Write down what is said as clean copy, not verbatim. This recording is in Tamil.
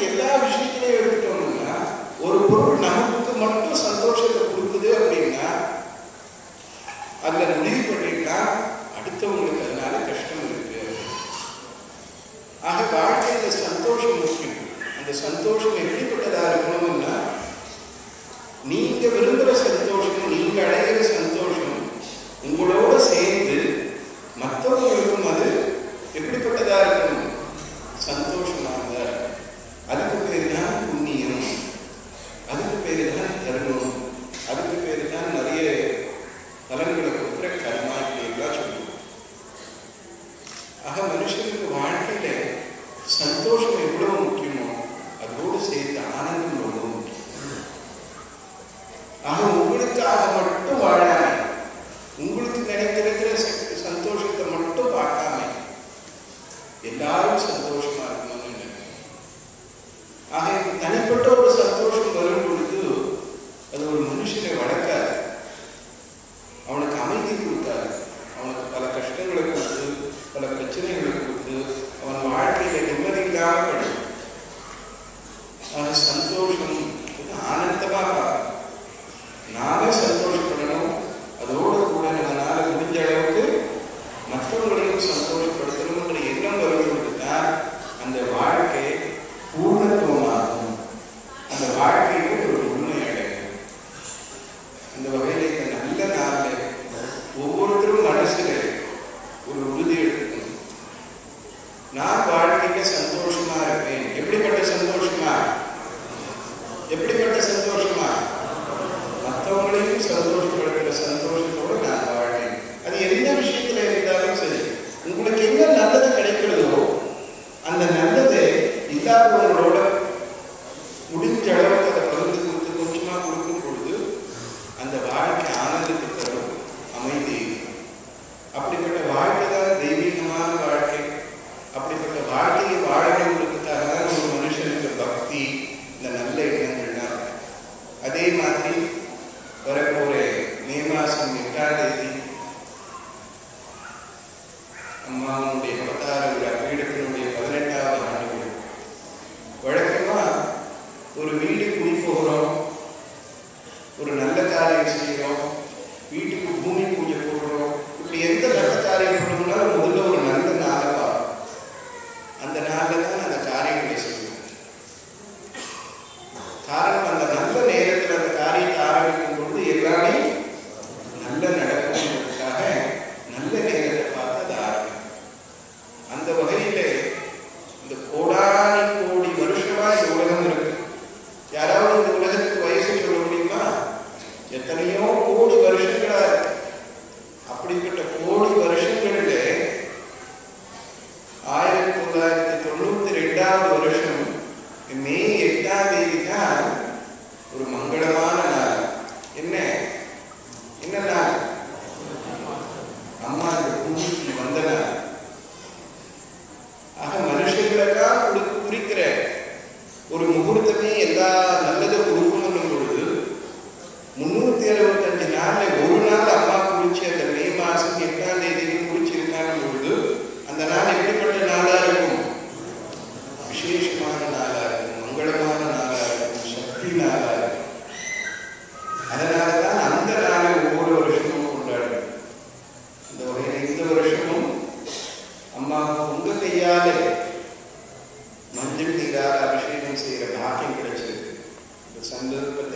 எல்லா விஷயத்திலையும் எடுத்துட்டோம்னா ஒரு பொருள் நமக்கு மட்டும் சந்தோஷத்தை கொடுக்குது அப்படின்னா அதுல முடிவு பண்ணிட்டா அடுத்தவங்களுக்கு அதனால கஷ்டம் இருக்கு. ஆக வாழ்க்கையில சந்தோஷம் முக்கியம். அந்த சந்தோஷம் எப்படிப்பட்டதா இருக்கணும்னா நீங்க விரும்புகிற சந்தோஷம், நீங்க அடைகிற சந்தோஷம் உங்களோட சேர்ந்து மற்றவங்களுக்கும் அது எப்படிப்பட்டதா இருக்கணும்? சந்தோஷமாக. அதுக்கு பேர் தான் புண்ணியம், அதுக்கு பேர் தான் தர்மம், அதுக்கு பேர் தான் நிறைய பலன்களை கொடுக்குற கர்மா இப்படிலாம் சொல்லுவோம். ஆக மனுஷனுக்கு வாழ்க்கையில சந்தோஷம் எவ்வளவு முக்கியமோ அதோடு சேர்த்து ஆனந்தம் ரொம்ப முக்கியம். ஆக உங்களுக்காக மட்டும் வாழாம, உங்களுக்கு கிடைத்திருக்கிற சந்தோஷத்தை மட்டும் பார்க்காம எல்லாரும் சந்தோஷமா இருக்கணும்னு நினைக்கிறேன். ஆக தனிப்பட்ட ஒரு சந்தோஷம் வரும் பொழுது அது ஒரு மனுஷனை வளர்க்காது, அவனுக்கு அமைதி கொடுக்காது, அவனுக்கு பல கஷ்டங்களை கொடுத்து பல பிரச்சனைகளை கொடுத்து அவன் வாழ்க்கையில நிம்மதி இல்லாம படும். அவன் சந்தோஷம் ஆனந்தமா பார்க்கணும். நாம சந்தோஷப்படணும், அதோடு கூட நம்மளால முடிஞ்ச அளவுக்கு மற்றவர்களையும் சந்தோஷப்படுத்தணும்ன்ற எண்ணம் வரும்பொழுது தான் அந்த வாழ்க்கை பூர்ணத்துவமாகும், அந்த வாழ்க்கைக்கு ஒரு உண்மை அடையும். அந்த வகையில இந்த நல்ல நாளில் ஒவ்வொருத்தரும் மனசுல ஒரு உறுதி எடுக்கணும். நான் வாழ்க்கையில சந்தோஷமா இருப்பேன். எப்படிப்பட்ட சந்தோஷமா? எப்படிப்பட்ட சந்தோஷமா? மற்றவங்களையும் சந்தோஷப்படுகிற சந்தோஷத்தோடு நான் வாழ்வேன். அது எந்த விஷயத்துல இருந்தாலும் சரி, உங்களுக்கு என்ன நல்லது கிடைக்கிறதோ அந்த நல்லதை இல்லாதவங்களோட முடிஞ்ச அளவுக்கு அதை பகிர்ந்து கொடுத்து கொஞ்சமா கொடுக்கும் பொழுது அந்த வாழ்க்கை ஆனந்தத்தை தரும், அமைதி. அப்படிப்பட்ட வாழ்க்கை தான் தெய்வீகமான வாழ்க்கை. அப்படிப்பட்ட வாழ்க்கையை வாழணுன்றதுக்காக தான் ஒரு மனுஷனுக்கு பக்தி, இந்த நல்ல எண்ணங்கள்லாம். அதே மாதிரி வரப்போற மே மாசம் 8ஆம் தேதி அம்மாவுடைய அவதார விழா, பீடத்தினுடைய 18வது ஆண்டு விழா. வழக்கமா ஒரு வீடு குடி போகிறோம், ஒரு நல்ல காரியம் செய்கிறோம், வீட்டுக்கு பூமி பூஜை போடுறோம், இப்படி எந்த நல்ல காரியம் பண்ணணும்னாலும் முதல்ல ஒரு நல்ல நாளை பார்ப்போம். அந்த நாளில் தான் அந்த காரியங்களை செய்வோம். காரணம் அந்த நல்ல நேரத்தில் அந்த காரியத்தை ஆரம்பிக்கும் பொழுது எல்லாமே நல்ல நடக்கும்ன்றதுக்காக நல்ல நேரத்தை பார்த்து அதை ஆரம்பிக்கும். அந்த வகையில இந்த கோடானி கோடி வருஷமா இந்த உலகம் இருக்கு. யாராவது இந்த உலகத்துக்கு வயசு சொல்ல முடியுமா? எத்தனையோ கோடி வருஷங்களா இருக்கு. அப்படிப்பட்ட கோடி வருஷங்களில் 1992ஆம் வருஷம் மே 8ஆம் தேதி தான் ஒரு மங்களமான நாள். என்ன நாள்? அம்மா இந்த பூமிக்கு வந்த நாள். ஆக மனுஷங்களெல்லாம் குறிக்கிற ஒரு முகூர்த்தமே எல்லா நல்லதை கொடுக்கணும் பொழுது 365 நாள்ல ஒரு நாள் அம்மா குறிச்சு அந்த மே மாசம் 8ஆம் தேதி குறிச்சிருக்கான பொழுது அந்த நாள் எப்படிப்பட்ட நாளா இருக்கும்? விசேஷமான நாளா இருக்கும், மங்களமான நாளா இருக்கும், சக்தி நாளா இருக்கும். அதனாலதான் அந்த நாளை ஒவ்வொரு வருஷமும் கொண்டாடுறோம். இந்த வகையில இந்த வருஷமும் அம்மா உங்க கையால மஞ்சள் நீரால் அபிஷேகம் செய்யற பாக்கியம் கிடைச்சிருக்கு. இந்த சந்தர்ப்பத்தை